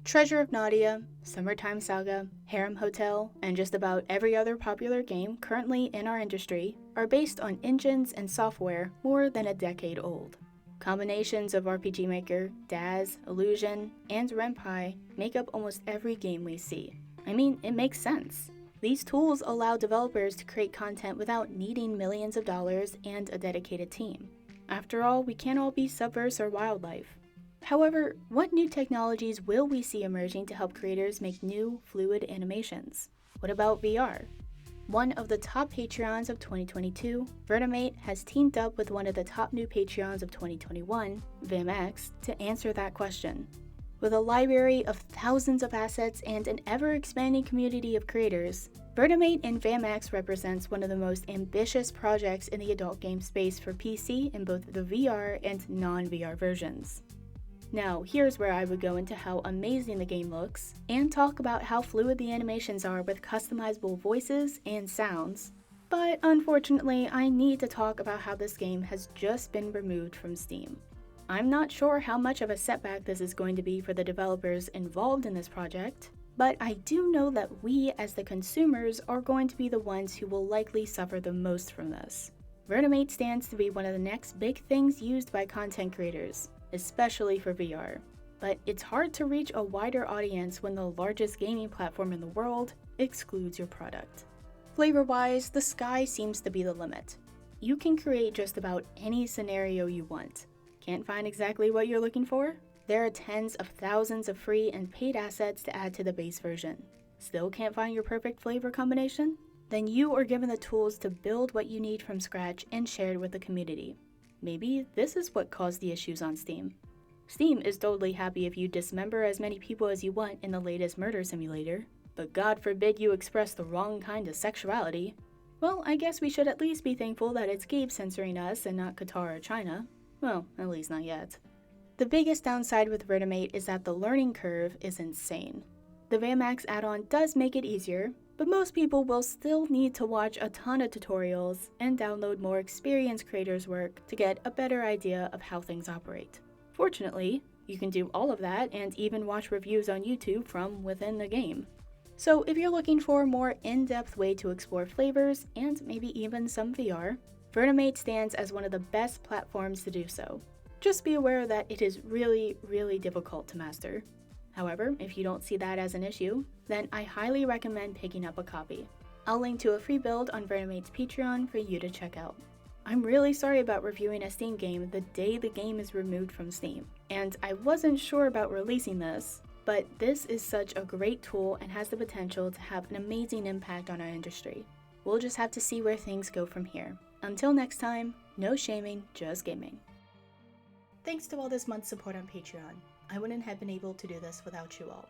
Treasure of Nadia, Summertime Saga, Harem Hotel, and just about every other popular game currently in our industry are based on engines and software more than a decade old. Combinations of RPG Maker, Daz, Illusion, and Ren'Py make up almost every game we see. I mean, it makes sense. These tools allow developers to create content without needing millions of dollars and a dedicated team. After all, we can't all be Subverse or Wildlife. However, what new technologies will we see emerging to help creators make new, fluid animations? What about VR? One of the top Patreons of 2022, Vertimate has teamed up with one of the top new Patreons of 2021, VamX, to answer that question. With a library of thousands of assets and an ever-expanding community of creators, Vertimate and VamX represents one of the most ambitious projects in the adult game space for PC in both the VR and non-VR versions. Now, here's where I would go into how amazing the game looks, and talk about how fluid the animations are with customizable voices and sounds. But unfortunately, I need to talk about how this game has just been removed from Steam. I'm not sure how much of a setback this is going to be for the developers involved in this project, but I do know that we as the consumers are going to be the ones who will likely suffer the most from this. Vertimate stands to be one of the next big things used by content creators, especially for VR. But it's hard to reach a wider audience when the largest gaming platform in the world excludes your product. Flavor-wise, the sky seems to be the limit. You can create just about any scenario you want. Can't find exactly what you're looking for? There are tens of thousands of free and paid assets to add to the base version. Still can't find your perfect flavor combination? Then you are given the tools to build what you need from scratch and share it with the community. Maybe this is what caused the issues on Steam. Steam is totally happy if you dismember as many people as you want in the latest murder simulator, but God forbid you express the wrong kind of sexuality. Well, I guess we should at least be thankful that it's Gabe censoring us and not Qatar or China. Well, at least not yet. The biggest downside with Vertimate is that the learning curve is insane. The VamX add-on does make it easier, but most people will still need to watch a ton of tutorials and download more experienced creators' work to get a better idea of how things operate. Fortunately, you can do all of that and even watch reviews on YouTube from within the game. So if you're looking for a more in-depth way to explore flavors and maybe even some VR, Vertimate stands as one of the best platforms to do so. Just be aware that it is really, really difficult to master. However, if you don't see that as an issue, then I highly recommend picking up a copy. I'll link to a free build on Vertimate's Patreon for you to check out. I'm really sorry about reviewing a Steam game the day the game is removed from Steam, and I wasn't sure about releasing this, but this is such a great tool and has the potential to have an amazing impact on our industry. We'll just have to see where things go from here. Until next time, no shaming, just gaming. Thanks to all this month's support on Patreon. I wouldn't have been able to do this without you all.